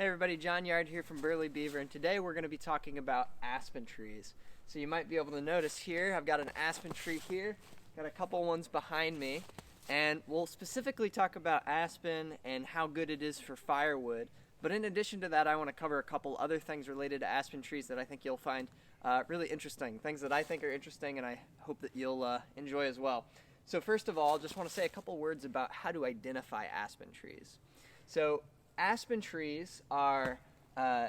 Hey everybody, John Yard here from Burley Beaver, and today we're going to be talking about aspen trees. So you might be able to notice here, I've got an aspen tree here, got a couple ones behind me, and we'll specifically talk about aspen and how good it is for firewood. But in addition to that, I want to cover a couple other things related to aspen trees that I think you'll find really interesting, things that I think are interesting and I hope that you'll enjoy as well. So first of all, just want to say a couple words about how to identify aspen trees. So aspen trees are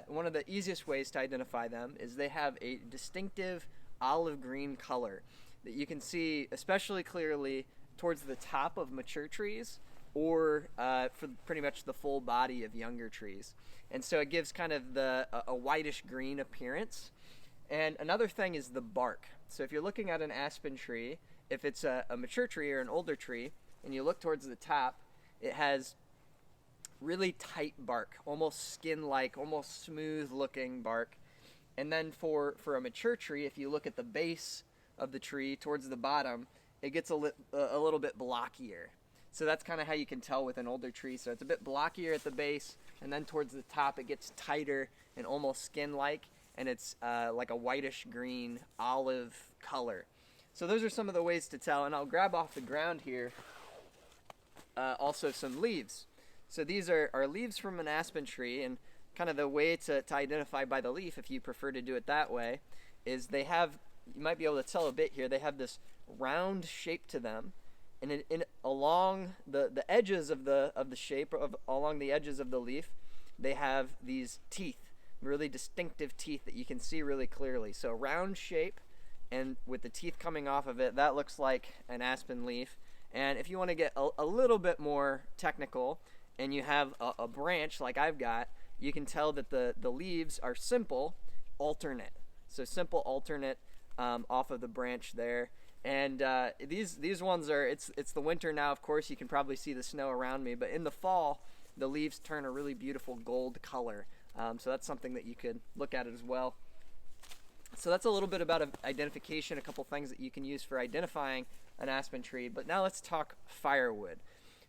one of the easiest ways to identify them is they have a distinctive olive green color that you can see especially clearly towards the top of mature trees or for pretty much the full body of younger trees. And so it gives kind of a whitish green appearance. And another thing is the bark. So if you're looking at an aspen tree, if it's a mature tree or an older tree, and you look towards the top, it has really tight bark, almost skin-like, almost smooth-looking bark. And then for a mature tree, if you look at the base of the tree towards the bottom, it gets a little bit blockier. So that's kind of how you can tell with an older tree. So it's a bit blockier at the base, and then towards the top it gets tighter and almost skin-like, and it's like a whitish-green olive color. So those are some of the ways to tell, and I'll grab off the ground here also some leaves. So these are leaves from an aspen tree, and kind of the way to identify by the leaf, if you prefer to do it that way, is they have, you might be able to tell a bit here, they have this round shape to them, and along the edges of the shape, along the edges of the leaf, they have these teeth, really distinctive teeth that you can see really clearly. So round shape, and with the teeth coming off of it, that looks like an aspen leaf. And if you want to get a little bit more technical, and you have a branch like I've got, you can tell that the leaves are simple alternate. So simple alternate off of the branch there. And these ones are, it's the winter now, of course, you can probably see the snow around me, but in the fall, the leaves turn a really beautiful gold color. So that's something that you could look at as well. So that's a little bit about identification, a couple things that you can use for identifying an aspen tree. But now let's talk firewood.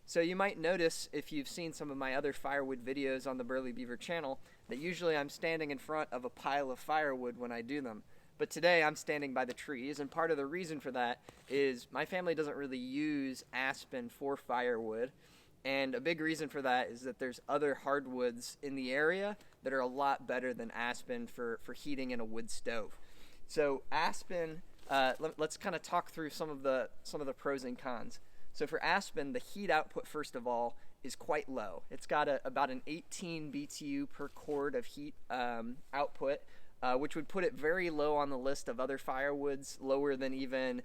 So you might notice, if you've seen some of my other firewood videos on the Burley Beaver channel, that usually I'm standing in front of a pile of firewood when I do them. But today I'm standing by the trees, and part of the reason for that is my family doesn't really use aspen for firewood. And a big reason for that is that there's other hardwoods in the area that are a lot better than aspen for heating in a wood stove. So aspen, let's kind of talk through some of the pros and cons. So for aspen, the heat output, first of all, is quite low. It's got about an 18 BTU per cord of heat output, which would put it very low on the list of other firewoods, lower than even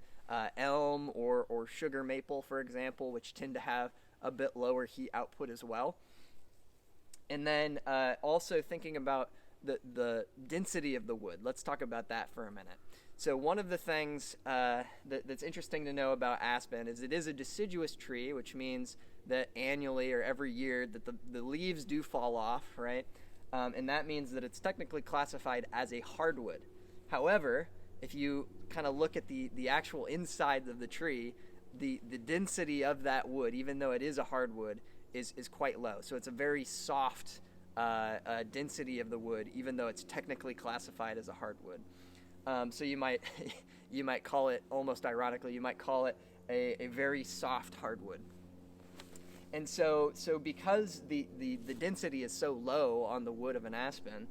elm or sugar maple, for example, which tend to have a bit lower heat output as well. And then also thinking about the density of the wood. Let's talk about that for a minute. So one of the things that's interesting to know about aspen is it is a deciduous tree, which means that annually or every year that the leaves do fall off, right? And that means that it's technically classified as a hardwood. However, if you kind of look at the actual inside of the tree, the density of that wood, even though it is a hardwood, is quite low. So it's a very soft density of the wood, even though it's technically classified as a hardwood. So you might call it, almost ironically, you might call it a very soft hardwood. And so because the density is so low on the wood of an aspen,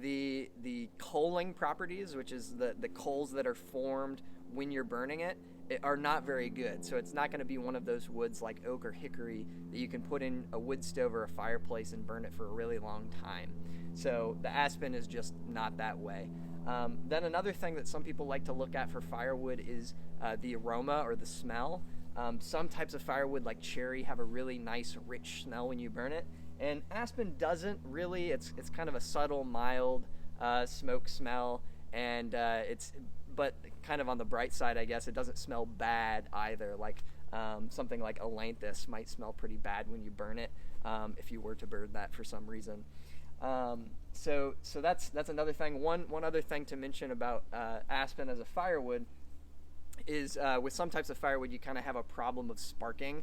the coaling properties, which is the coals that are formed when you're burning it, are not very good. So it's not going to be one of those woods like oak or hickory that you can put in a wood stove or a fireplace and burn it for a really long time. So the aspen is just not that way. Then another thing that some people like to look at for firewood is the aroma or the smell. Some types of firewood like cherry have a really nice rich smell when you burn it, and aspen doesn't really. It's kind of a subtle, mild smoke smell, and but kind of on the bright side, I guess, it doesn't smell bad either. Like something like ailanthus might smell pretty bad when you burn it if you were to burn that for some reason. So that's another thing. One other thing to mention about aspen as a firewood is with some types of firewood, you kind of have a problem of sparking.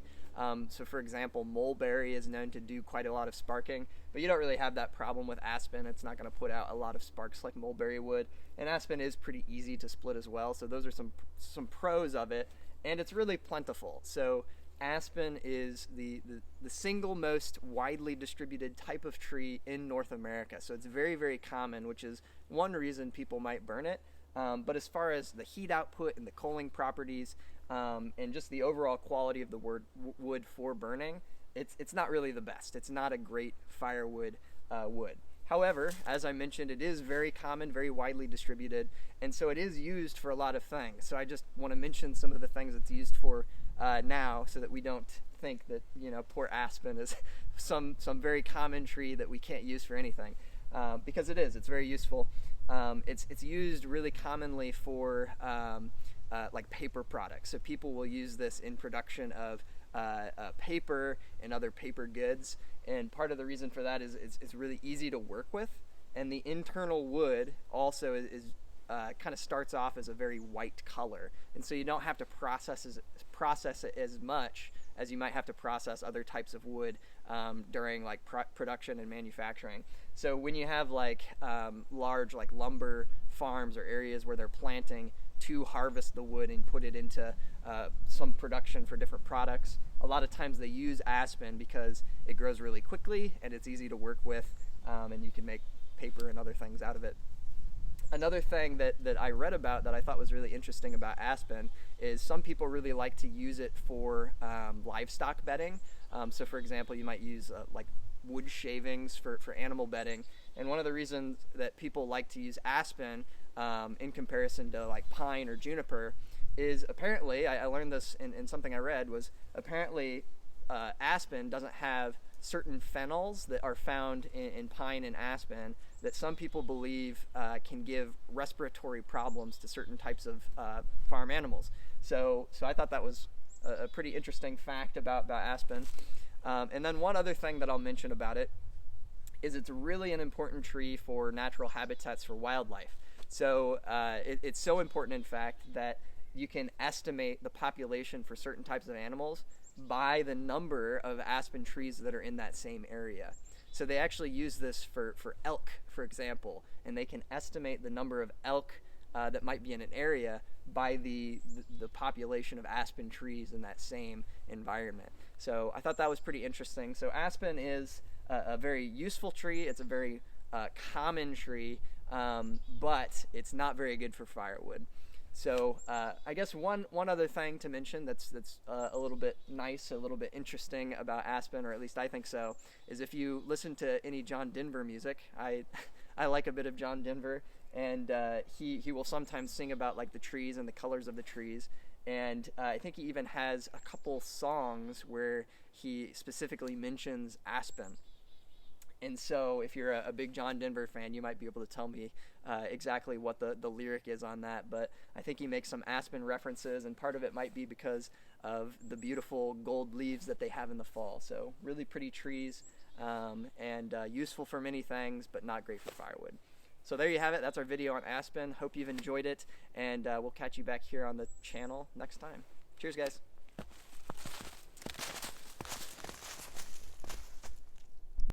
So for example, mulberry is known to do quite a lot of sparking, but you don't really have that problem with aspen. It's not going to put out a lot of sparks like mulberry would, and aspen is pretty easy to split as well. So those are some pros of it, and it's really plentiful. So aspen is the single most widely distributed type of tree in North America. So it's very, very common, which is one reason people might burn it. But as far as the heat output and the cooling properties, and just the overall quality of the wood for burning, it's not really the best. It's not a great firewood wood. However, as I mentioned, it is very common, very widely distributed, and so it is used for a lot of things. So I just want to mention some of the things it's used for now, so that we don't think that, you know, poor aspen is some very common tree that we can't use for anything, because it is. It's very useful. It's used really commonly for like paper products. So people will use this in production of paper and other paper goods. And part of the reason for that is it's really easy to work with. And the internal wood also is kind of starts off as a very white color. And so you don't have to process it as much as you might have to process other types of wood during like production and manufacturing. So when you have like large like lumber farms or areas where they're planting to harvest the wood and put it into some production for different products, a lot of times they use aspen because it grows really quickly and it's easy to work with, and you can make paper and other things out of it. Another thing that I read about that I thought was really interesting about aspen is some people really like to use it for livestock bedding. So for example, you might use like wood shavings for animal bedding. And one of the reasons that people like to use aspen in comparison to like pine or juniper is apparently, I learned this in something I read, was apparently aspen doesn't have certain phenols that are found in pine and aspen that some people believe can give respiratory problems to certain types of farm animals. So I thought that was a pretty interesting fact about aspen. And then one other thing that I'll mention about it is it's really an important tree for natural habitats for wildlife. So it's so important, in fact, that you can estimate the population for certain types of animals by the number of aspen trees that are in that same area. So they actually use this for elk, for example, and they can estimate the number of elk that might be in an area by the population of aspen trees in that same environment. So I thought that was pretty interesting. So aspen is a very useful tree. It's a very common tree, but it's not very good for firewood. So I guess one other thing to mention that's a little bit nice, a little bit interesting about aspen, or at least I think so, is if you listen to any John Denver music. I like a bit of John Denver, and he will sometimes sing about like the trees and the colors of the trees. And I think he even has a couple songs where he specifically mentions aspen. And so if you're a big John Denver fan, you might be able to tell me exactly what the lyric is on that. But I think he makes some aspen references, and part of it might be because of the beautiful gold leaves that they have in the fall. So really pretty trees, and useful for many things, but not great for firewood. So there you have it. That's our video on aspen. Hope you've enjoyed it, and we'll catch you back here on the channel next time. Cheers, guys.